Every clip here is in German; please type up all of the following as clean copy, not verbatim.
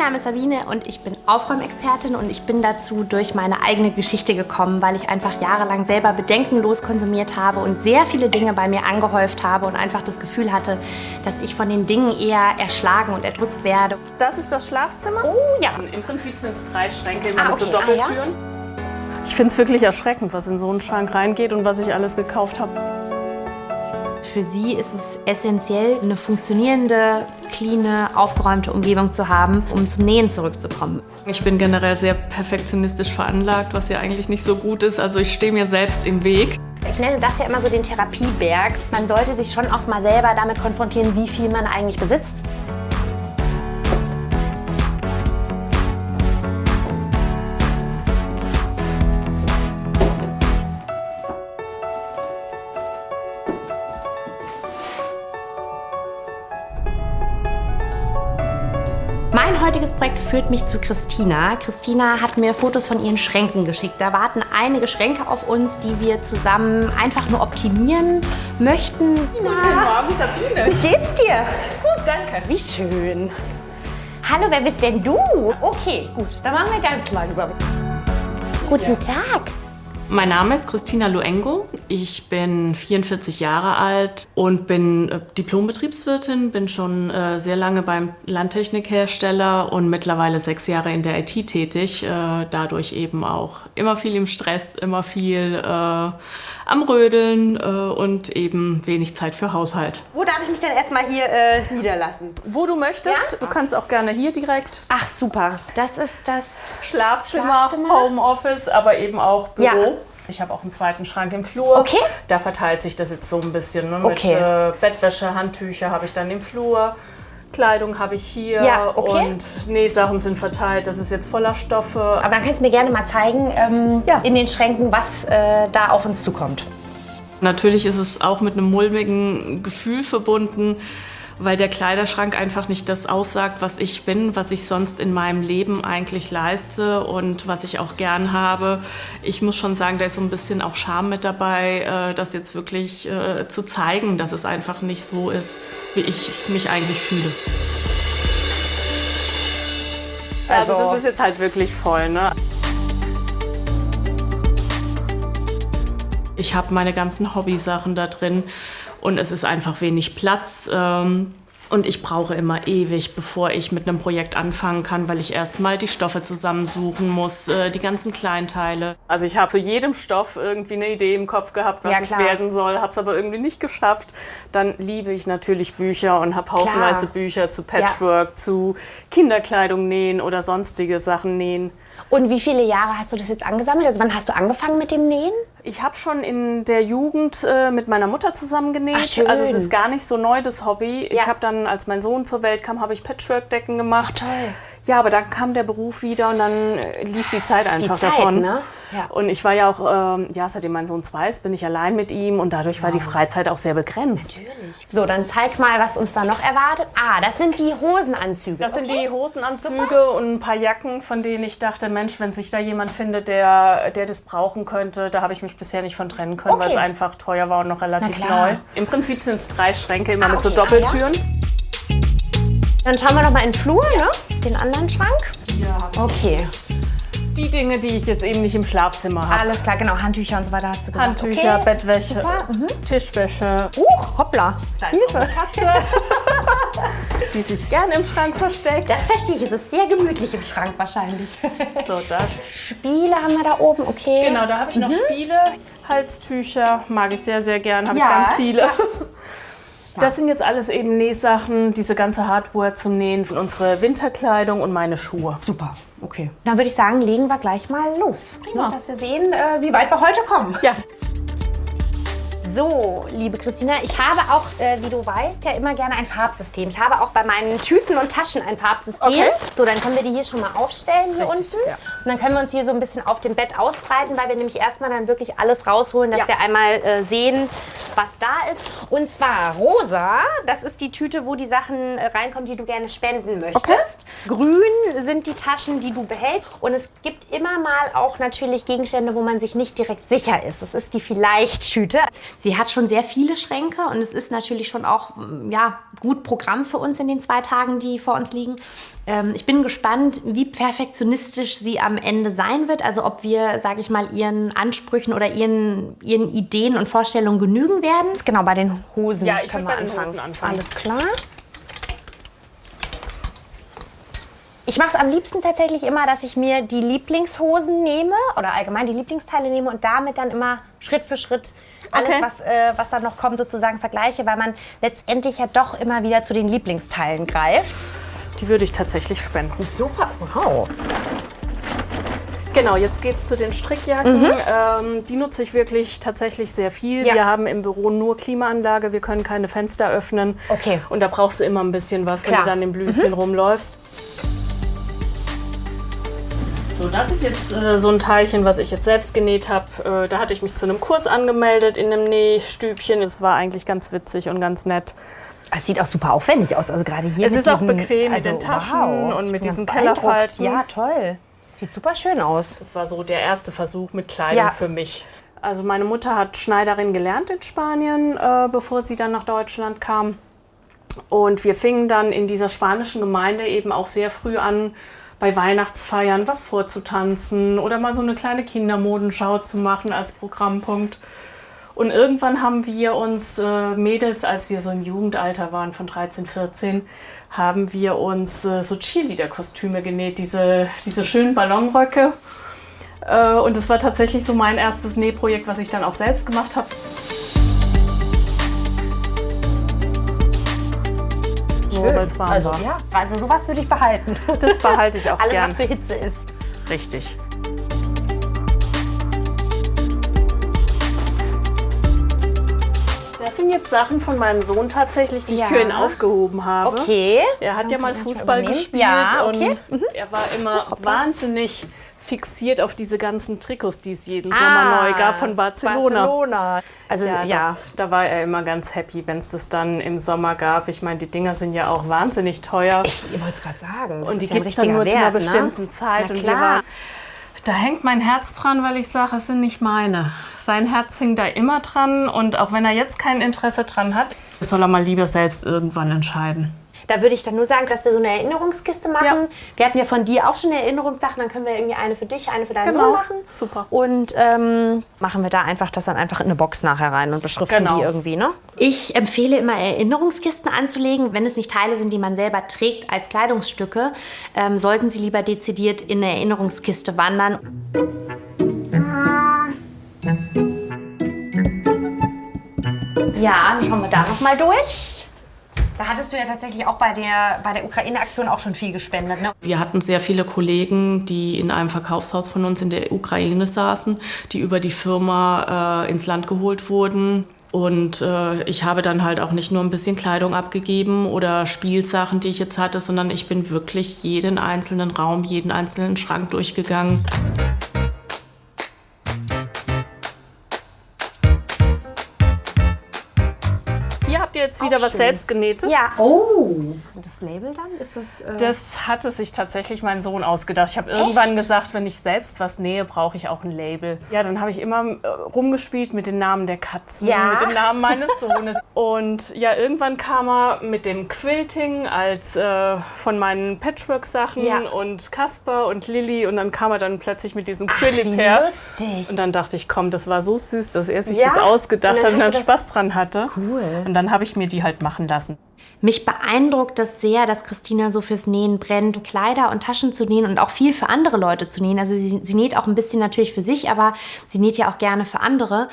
Name ist Sabine und ich bin Aufräumexpertin und ich bin dazu durch meine eigene Geschichte gekommen, weil ich einfach jahrelang selber bedenkenlos konsumiert habe und sehr viele Dinge bei mir angehäuft habe und einfach das Gefühl hatte, dass ich von den Dingen eher erschlagen und erdrückt werde. Das ist das Schlafzimmer? Oh ja. Im Prinzip sind es 3 Schränke immer mit so okay. Doppeltüren. Ja? Ich finde es wirklich erschreckend, was in so einen Schrank reingeht und was ich alles gekauft habe. Für sie ist es essentiell, eine funktionierende, cleane, aufgeräumte Umgebung zu haben, um zum Nähen zurückzukommen. Ich bin generell sehr perfektionistisch veranlagt, was ja eigentlich nicht so gut ist. Also ich stehe mir selbst im Weg. Ich nenne das ja immer so den Therapieberg. Man sollte sich schon auch mal selber damit konfrontieren, wie viel man eigentlich besitzt. Mein heutiges Projekt führt mich zu Christina. Christina hat mir Fotos von ihren Schränken geschickt. Da warten einige Schränke auf uns, die wir zusammen einfach nur optimieren möchten. Guten Morgen, Sabine. Wie geht's dir? Gut, danke. Wie schön. Hallo, wer bist denn du? Okay, gut, dann machen wir ganz langsam. Guten Tag. Mein Name ist Christina Luengo. Ich bin 44 Jahre alt und bin Diplom-Betriebswirtin, bin schon sehr lange beim Landtechnikhersteller und mittlerweile 6 Jahre in der IT tätig. Dadurch eben auch immer viel im Stress, immer viel am Rödeln und eben wenig Zeit für Haushalt. Wo darf ich mich denn erstmal hier niederlassen? Wo du möchtest. Ja? Du kannst auch gerne hier direkt. Ach super, das ist das Schlafzimmer, Schlafzimmer. Homeoffice, aber eben auch Büro. Ja. Ich habe auch einen zweiten Schrank im Flur. Okay. Da verteilt sich das jetzt so ein bisschen. Ne? Okay. Mit Bettwäsche, Handtücher habe ich dann im Flur. Kleidung habe ich hier Ja, okay. und Nähsachen sind verteilt. Das ist jetzt voller Stoffe. Aber dann kannst du mir gerne mal zeigen, Ja. in den Schränken, was da auf uns zukommt. Natürlich ist es auch mit einem mulmigen Gefühl verbunden, weil der Kleiderschrank einfach nicht das aussagt, was ich bin, was ich sonst in meinem Leben eigentlich leiste und was ich auch gern habe. Ich muss schon sagen, da ist so ein bisschen auch Scham mit dabei, das jetzt wirklich zu zeigen, dass es einfach nicht so ist, wie ich mich eigentlich fühle. Also das ist jetzt halt wirklich voll, ne? Ich habe meine ganzen Hobbysachen da drin und es ist einfach wenig Platz. Und ich brauche immer ewig, bevor ich mit einem Projekt anfangen kann, weil ich erst mal die Stoffe zusammensuchen muss, die ganzen Kleinteile. Also ich habe zu jedem Stoff irgendwie eine Idee im Kopf gehabt, was Ja, es klar. werden soll, habe es aber irgendwie nicht geschafft. Dann liebe ich natürlich Bücher und habe haufenweise Bücher zu Patchwork, zu Kinderkleidung nähen oder sonstige Sachen nähen. Und wie viele Jahre hast du das jetzt angesammelt? Also wann hast du angefangen mit dem Nähen? Ich habe schon in der Jugend mit meiner Mutter zusammen genäht. Ach, schön. Also es ist gar nicht so neu, das Hobby. Ja. Ich habe dann, als mein Sohn zur Welt kam, habe ich Patchwork-Decken gemacht. Toll. Ja, aber dann kam der Beruf wieder und dann lief die Zeit einfach Zeit, davon. ne? Ja. Und ich war ja auch, seitdem mein Sohn 2 ist, bin ich allein mit ihm und dadurch war die Freizeit auch sehr begrenzt. Natürlich. So, dann zeig mal, was uns da noch erwartet. Ah, das sind die Hosenanzüge. Das sind die Hosenanzüge und ein paar Jacken, von denen ich dachte, Mensch, wenn sich da jemand findet, der das brauchen könnte, da habe ich mich bisher nicht von trennen können, weil es einfach teuer war und noch relativ Na klar. neu. Im Prinzip sind es 3 Schränke, immer mit so okay. Doppeltüren. Dann schauen wir noch mal in den Flur, ne? Den anderen Schrank. Ja. Okay, Die Dinge, die ich jetzt eben nicht im Schlafzimmer habe. alles klar, genau. Handtücher und so weiter hat sie gesagt. Handtücher, Okay. Bettwäsche, Super, Tischwäsche, Hoppla. Hilfe. Katze, die sich gerne im Schrank versteckt. Das verstehe ich. Es ist sehr gemütlich im Schrank wahrscheinlich. So, da. Spiele haben wir da oben, okay. Genau, da habe ich noch Spiele. Halstücher mag ich sehr, sehr gern. Habe Ja. ich ganz viele. Das sind jetzt alles eben Nähsachen, diese ganze Hardware zum Nähen, unsere Winterkleidung und meine Schuhe. Super, okay. Dann würde ich sagen, legen wir gleich mal los. Prima. Dass wir sehen, wie weit wir heute kommen. Ja. So, liebe Christina, ich habe auch, wie du weißt, ja immer gerne ein Farbsystem. Ich habe auch bei meinen Tüten und Taschen ein Farbsystem. Okay. So, dann können wir die hier schon mal aufstellen, hier Richtig, unten. ja. Und dann können wir uns hier so ein bisschen auf dem Bett ausbreiten, weil wir nämlich erstmal dann wirklich alles rausholen, dass Ja. wir einmal sehen, was da ist. Und zwar rosa, das ist die Tüte, wo die Sachen reinkommen, die du gerne spenden möchtest. Okay. Grün sind die Taschen, die du behältst. Und es gibt immer mal auch natürlich Gegenstände, wo man sich nicht direkt sicher ist. Das ist die Vielleicht-Tüte. sie hat schon sehr viele Schränke und es ist natürlich schon auch gut Programm für uns in den 2 Tagen, die vor uns liegen. Ich bin gespannt, wie perfektionistisch sie am Ende sein wird. Also ob wir, sage ich mal, ihren Ansprüchen oder ihren Ideen und Vorstellungen genügen werden. Genau, bei den Hosen können wir anfangen. Alles klar. Ich mache es am liebsten tatsächlich immer, dass ich mir die Lieblingshosen nehme oder allgemein die Lieblingsteile nehme und damit dann immer Schritt für Schritt alles, was dann noch kommt, sozusagen vergleiche, weil man letztendlich ja doch immer wieder zu den Lieblingsteilen greift. Die würde ich tatsächlich spenden. Super, wow. Genau, jetzt geht's zu den Strickjacken. Die nutze ich wirklich tatsächlich sehr viel. Ja. Wir haben im Büro nur Klimaanlage, wir können keine Fenster öffnen. Okay. Und da brauchst du immer ein bisschen was, wenn du dann im Blüschen rumläufst. So, das ist jetzt so ein Teilchen, was ich jetzt selbst genäht habe. Da hatte ich mich zu einem Kurs angemeldet in einem Nähstübchen. Es war eigentlich ganz witzig und ganz nett. Es sieht auch super aufwendig aus, also gerade hier. Es ist auch bequem mit den Taschen und mit diesen Kellerfalten. Ja, toll. Sieht super schön aus. Das war so der erste Versuch mit Kleidung für mich. Also meine Mutter hat Schneiderin gelernt in Spanien, bevor sie dann nach Deutschland kam. Und wir fingen dann in dieser spanischen Gemeinde eben auch sehr früh an, bei Weihnachtsfeiern was vorzutanzen oder mal so eine kleine Kindermodenschau zu machen als Programmpunkt. Und irgendwann haben wir uns Mädels, als wir so im Jugendalter waren von 13, 14, haben wir uns so Cheerleader-Kostüme genäht, diese schönen Ballonröcke. Und das war tatsächlich so mein erstes Nähprojekt, was ich dann auch selbst gemacht habe. Schön. Weil es warm war. Ja, also sowas würde ich behalten. Das behalte ich auch Alles, gern. was für Hitze ist. Richtig. Das sind jetzt Sachen von meinem Sohn tatsächlich, die ich für ihn aufgehoben habe. Okay. Er hat ja mal Fußball gespielt okay. und er war immer wahnsinnig fixiert auf diese ganzen Trikots, die es jeden Sommer neu gab von Barcelona. Also Ja, da war er immer ganz happy, wenn es das dann im Sommer gab. Ich meine, die Dinger sind ja auch wahnsinnig teuer. Ich wollte es gerade sagen. Und die gibt es dann nur zu einer bestimmten Zeit. Na und klar. Da hängt mein Herz dran, weil ich sage, es sind nicht meine. Sein Herz hing da immer dran und auch wenn er jetzt kein Interesse dran hat, soll er mal lieber selbst irgendwann entscheiden. Da würde ich dann nur sagen, dass wir so eine Erinnerungskiste machen. Ja. Wir hatten ja von dir auch schon eine Erinnerungssache, dann können wir irgendwie eine für dich, eine für deinen Sohn machen. Super. Und machen wir da einfach das dann einfach in eine Box nachher rein und beschriften die irgendwie, ne? Ich empfehle immer, Erinnerungskisten anzulegen. Wenn es nicht Teile sind, die man selber trägt als Kleidungsstücke, sollten sie lieber dezidiert in eine Erinnerungskiste wandern. Ja, dann schauen wir da noch mal durch. Da hattest du ja tatsächlich auch bei der Ukraine-Aktion auch schon viel gespendet, ne? Wir hatten sehr viele Kollegen, die in einem Verkaufshaus von uns in der Ukraine saßen, die über die Firma ins Land geholt wurden. Und ich habe dann halt auch nicht nur ein bisschen Kleidung abgegeben oder Spielsachen, die ich jetzt hatte, sondern ich bin wirklich jeden einzelnen Raum, jeden einzelnen Schrank durchgegangen. Hier habt ihr jetzt wieder was selbstgenähtes. Ja. Oh. Das Label dann? Ist das, Das hatte sich tatsächlich mein Sohn ausgedacht. Ich habe irgendwann gesagt, wenn ich selbst was nähe, brauche ich auch ein Label. Ja, dann habe ich immer rumgespielt mit den Namen der Katzen, mit dem Namen meines Sohnes. Und ja, irgendwann kam er mit dem Quilting als von meinen Patchwork-Sachen und Kasper und Lilly. Und dann kam er dann plötzlich mit diesem Quilling her. Lustig. Und dann dachte ich, komm, das war so süß, dass er sich das ausgedacht hat und dann Spaß dran hatte. Cool. Und dann habe ich mir die halt machen lassen. Mich beeindruckt das sehr, dass Christina so fürs Nähen brennt, Kleider und Taschen zu nähen und auch viel für andere Leute zu nähen. Also sie näht auch ein bisschen natürlich für sich, aber sie näht ja auch gerne für andere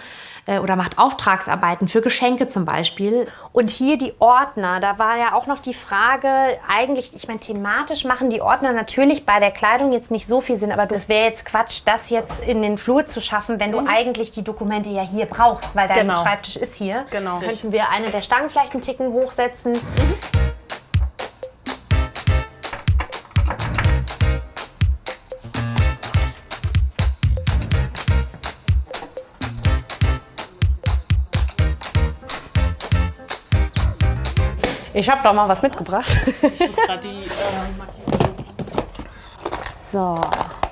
oder macht Auftragsarbeiten für Geschenke zum Beispiel. Und hier die Ordner, da war ja auch noch die Frage, eigentlich, ich meine, thematisch machen die Ordner natürlich bei der Kleidung jetzt nicht so viel Sinn, aber das wäre jetzt Quatsch, das jetzt in den Flur zu schaffen, wenn du eigentlich die Dokumente ja hier brauchst, weil dein Schreibtisch ist hier. Genau. Könnten wir eine der Stangen vielleicht einen Ticken hochsetzen. Ich habe doch mal was mitgebracht. Ich muss gerade die So,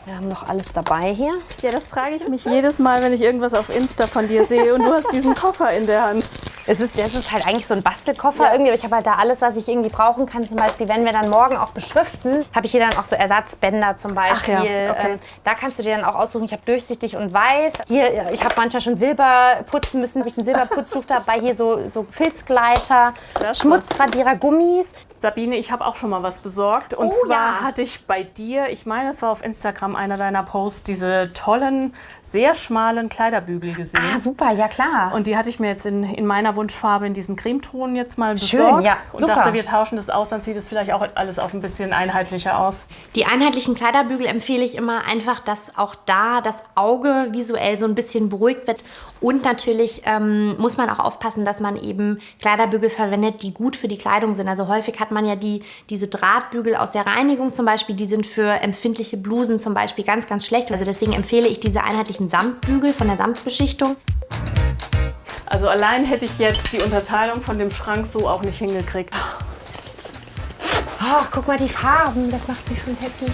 Wir haben noch alles dabei hier. Ja, das frage ich mich jedes Mal, wenn ich irgendwas auf Insta von dir sehe und du hast diesen Koffer in der Hand. Das ist halt eigentlich so ein Bastelkoffer irgendwie, aber ich habe halt da alles, was ich irgendwie brauchen kann. Zum Beispiel, wenn wir dann morgen auch beschriften, habe ich hier dann auch so Ersatzbänder zum Beispiel. Ach ja, okay. Da kannst du dir dann auch aussuchen. Ich habe durchsichtig und weiß. Hier, ich habe manchmal schon Silber putzen müssen, habe ich einen Silberputztuch dabei. Hier so Filzgleiter, Schmutzradierer, Gummis. Sabine, ich habe auch schon mal was besorgt. Und zwar hatte ich bei dir, ich meine, es war auf Instagram einer deiner Posts, diese tollen, sehr schmalen Kleiderbügel gesehen. Ah, super, ja klar. Und die hatte ich mir jetzt in meiner Wunschfarbe, in diesem Cremeton jetzt mal besorgt. Schön, ja, und super. dachte, wir tauschen das aus, dann sieht es vielleicht auch alles auch ein bisschen einheitlicher aus. Die einheitlichen Kleiderbügel empfehle ich immer einfach, dass auch da das Auge visuell so ein bisschen beruhigt wird. Und natürlich muss man auch aufpassen, dass man eben Kleiderbügel verwendet, die gut für die Kleidung sind. Also häufig hat man ja diese Drahtbügel aus der Reinigung zum Beispiel, die sind für empfindliche Blusen zum Beispiel ganz, ganz schlecht. Also deswegen empfehle ich diese einheitlichen Samtbügel von der Samtbeschichtung. Also allein hätte ich jetzt die Unterteilung von dem Schrank so auch nicht hingekriegt. Oh, guck mal die Farben, das macht mich schon happy.